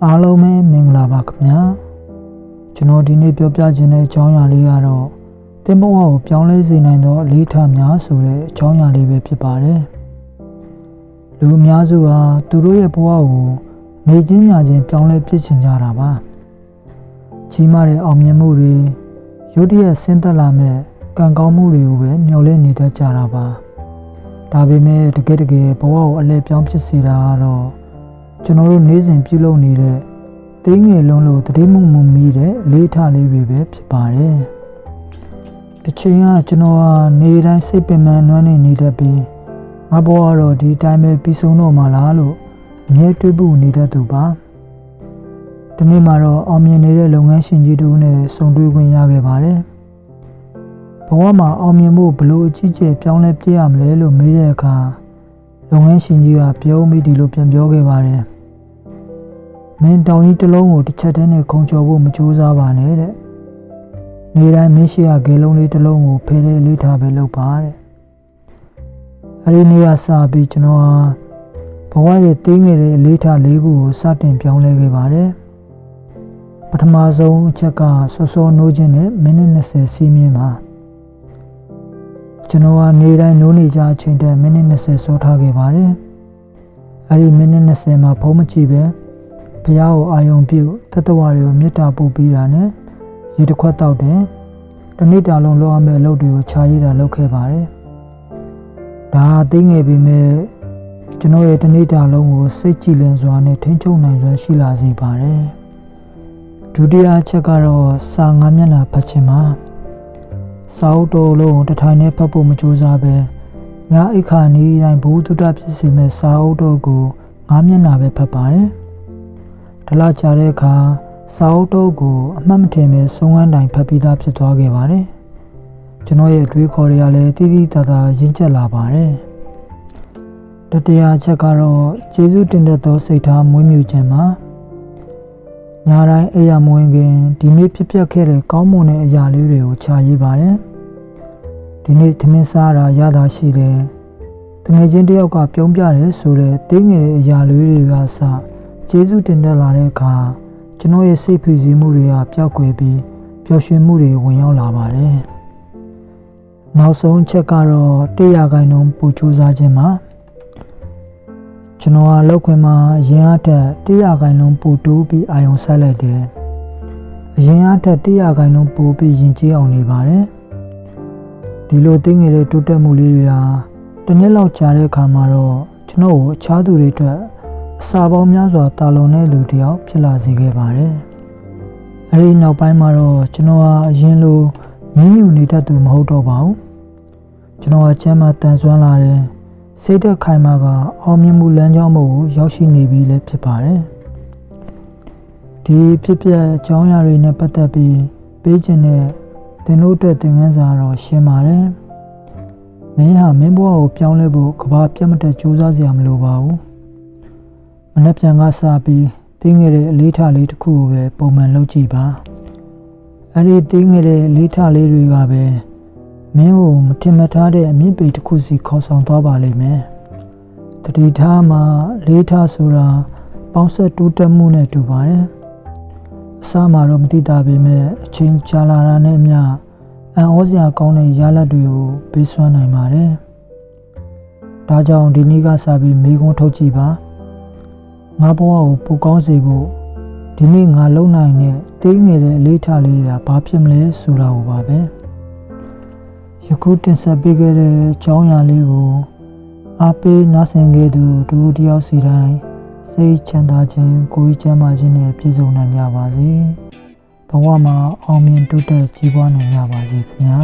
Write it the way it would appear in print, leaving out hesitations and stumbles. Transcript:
အားလုံးပဲမင်္ဂလာပါခင်ဗျာကျွန်တော်ဒီနေ့ပြောပြခြင်းတဲ့အကြောင်းအရာလေးကတော့တင်ဘဝကိုပြောင်းလဲစေနိုင်သောအလေးထားများဆိုတဲ့အကြောင်းအရာလေးပဲဖြစ်ပါတယ်လူအများစုကသူတို့ရဲ့ဘဝကိုနေချင်းညာချင်းပြောင်းလဲပြစ်ချင်ကြတာပါကြီးမားတဲ့အောင်မြင်မှုတွေရုတ်တရက်ဆင်းသက်လာမဲ့ကံကောင်းမှုတွေကိုပဲမျှော်လင့်နေတတ်ကြတာပါဒါပေမဲ့တကယ်ဘဝကိုအလဲပြောင်းဖြစ်စေတာကတော့ကျွန်တော်တို့နေ့စဉ်ပြုလုပ်နေတဲ့သိငယ်လုံးလို့တတိမှုမှုမိတဲ့အလေးထားလေးတွေပဲဖြစ်ပါတယ်။တစ်ချိန်ကကျွန်တော်ကနေတိုင်းစိတ်ပင်ပန်းနွမ်းနေတတ်ပြီးငါဘဝကတော့ဒီအတိုင်းပဲပြီးဆုံးတော့မှလားလို့အမြဲတွေးပူနေတတ်သူပါ။ဒီနေ့မှာတော့အောင်မြင်နေတဲ့လုပ်ငန်းရှင်ကြီးတူနဲ့ဆုံတွေ့ခွင့်ရခဲ့ပါတယ်။ဘဝမှာအောင်မြင်ဖို့ဘလို့အကြီးကျယ်ပြောင်းလဲပြရမလဲလို့မေးတဲ့အခါလုပ်ငန်းရှင်ကြီးကပြောမိဒီလိုပြန်ပြောခဲ့ပါတယ်မင်းတောင်ကြီးတစ်လုံးကိုတစ်ချက်တည်းနဲ့ခုံကျော်ဖို့မကြိုးစားပါနဲ့တဲ့နေတိုင်းမင်းရှိရဂဲလုံးလေးတစ်လုံးကိုဖယ်တဲ့လေးထားပဲလုပ်ပါတဲ့အဲဒီနေ့ကစပြီးကျွန်တော်ဟာဘဝရဲ့သေးငယ်တဲ့အလေးထားလေးခုကိုစတင်ပြောင်းလဲခဲ့ပါတယ်ပထမဆုံးအချက်ကစောစောနိုးခြင်းနဲ့မိနစ်20စီးမြင့်ပါကျွန်တော်ကနေတိုင်းနိုးနေကြအချိန်တည်းမိနစ်20စောထားခဲ့ပါတယ်။အဲဒီမိနစ်20မှာဖုံးမကြည့်ပဲဘုရားကိုအာယုံပြုတတ္တဝါတွေကိုမေတ္တာပို့ပြီးတာနဲ့ရေတစ်ခွက်တောက်တယ်။တစ်နေ့တာလုံးလုပ်ရမယ့်အလုပ်တွေကိုခြာရည်တာလုပ်ခဲ့ပါတယ်။ဒါသိငယ်ပေမဲ့ကျွန်တော်ရဲ့တစ်နေ့တာလုံးကိုစိတ်ကြည်လင်စွာနဲ့ထိန်းချုပ်နိုင်စွမ်းရှိလာစေပါတယ်။ဒုတိယအချက်ကတော့စာ9မျက်နှာဖတ်ခြင်းပါစာအုပ်တော်လုံးတစ်ထိုင်နဲ့ဖတ်ဖို့မကြိုးစားပဲညအိခါနေတိုင်းဘူးတုတဖြစ်စေမဲ့စာအုပ်တော်ကို9မျက်နှာပဲဖတ်ပါတယ်တလကြာတဲ့အခါစာအုပ်တော်ကိုအမှတ်မထင်ပဲဆုံးခန်းတိုင်ဖတ်ပြီးသားဖြစ်သွားခဲ့ပါတယ်ကျွန်တော်ရဲ့အတွေးခေါ်တွေကလည်းတိတိတသာရင့်ကျက်လာပါတယ်တတိယအချက်ကတော့ကျေးဇူးတင်တဲ့သောစိတ်ထားမွေးမြူခြင်းမှာညတိုင်းအိယာမဝင်ခင်ဒီနေ့ဖြစ်ပျက်ခဲ့တဲ့ကောင်းမွန်တဲ့အရာလေးတွေကိုခြာရေးပါတယ်ဒီနေ့သမင်းစားတာရတာရှိတယ်တငယ်ချင်းတယောက်ကပြုံးပြတယ်ဆိုတဲ့တင်းငယ်တဲ့အရာလေးတွေကစကျေးဇူးတင်တက်လာတဲ့အခါကျွန်တော်ရဲ့စိတ်ဖိစီးမှုတွေကပျောက်ကွယ်ပြီးပျော်ရွှင်မှုတွေဝင်ရောက်လာပါတယ်နောက်ဆုံးချက်ကတော့100%ပူကြိုးစားခြင်းမှာကျွန်တော်ကလောက်ခွင်မှာအရင်အထက်100%ပူတိုးပြီးအာယုံဆက်လိုက်တယ်အရင်အထက်100%ပူပြီးရင်ကျေးအောင်နေပါတယ်ဒီလိုသိငယ်တဲ့တိုးတက်မှုလေးတွေဟာတစ်နှစ်လောက်ကြာတဲ့အခါမှာတော့ကျွန်တော်ကိုအခြားသူတွေအတွက်အစာပေါင်းများစွာတာလွန်တဲ့လူတစ်ယောက်ဖြစ်လာစေခဲ့ပါတယ်အဲဒီနောက်ပိုင်းမှာတော့ကျွန်တော်ဟာအရင်လိုညှဉ်းညူနေတတ်သူမဟုတ်တော့ပါဘူးကျွန်တော်ကကျမ်းမာတန်ဆွမ်းလာတယ်စိတ်သက်ခိုင်မာကအောင်မြင်မှုလမ်းကြောင်းကိုရောက်ရှိနေပြီလည်းဖြစ်ပါတယ်ဒီဖြစ်ပျက်အကြောင်းအရာတွေနဲ့ပတ်သက်ပြီးပေးခြင်းနဲ့သင်တို့အတွက်သင်ခန်းစာတော့ရှင်းပါတယ်မင်းဟာမင်းဘဝကိုပြောင်းလဲဖို့ကဘာပြတ်မတက်ကြိုးစားစရာမလိုပါဘူးမနေ့ပြန်ကစပြီးသိငယ်တဲ့အလေးထားလေးတစ်ခုကိုပဲပုံမှန်လုပ်ကြည့်ပါအဲဒီသိငယ်တဲ့အလေးထားလေးတွေကပဲမင်းကိုမထင်မှတ်ထားတဲ့အမြင့်ပေတစ်ခုစီခေါ်ဆောင်သွားပါလိမ့်မယ်တတိထားမှာလေးထားဆိုတာပေါင်းဆက်တိုးတက်မှုနဲ့တူပါတယ်အစမှာတော့မသိတာပေမဲ့အချိန်ကြာလာတာနဲ့အမျှအံ့ဩစရာကောင်းတဲ့ရလဒ်တွေကိုပေးစွမ်းနိုင်ပါတယ်ဒါကြောင့်ဒီနေ့ကစပြီးမေးခွန်းထုတ်ကြည့်ပါငါဘဝကိုပိုကောင်းစေဖို့ဒီနေ့ငါလုပ်နိုင်တဲ့သိငယ်တဲ့အလေးထားလေးတွေကဘာဖြစ်မလဲဆိုတာကိုပါပဲယခုတင်ဆက်ပေးခဲ့တဲ့အကြောင်းအရာလေးကိုအားပေးနားဆင်ခဲ့သူတို့တယောက်စီတိုင်းစိတ်ချမ်းသာခြင်းကိုယ်ကျန်းမာခြင်းနဲ့ပြည့်စုံနိုင်ကြပါစေဘဝမှာအောင်မြင်တိုးတက်ကြီးပွားနိုင်ကြပါစေခင်ဗျာ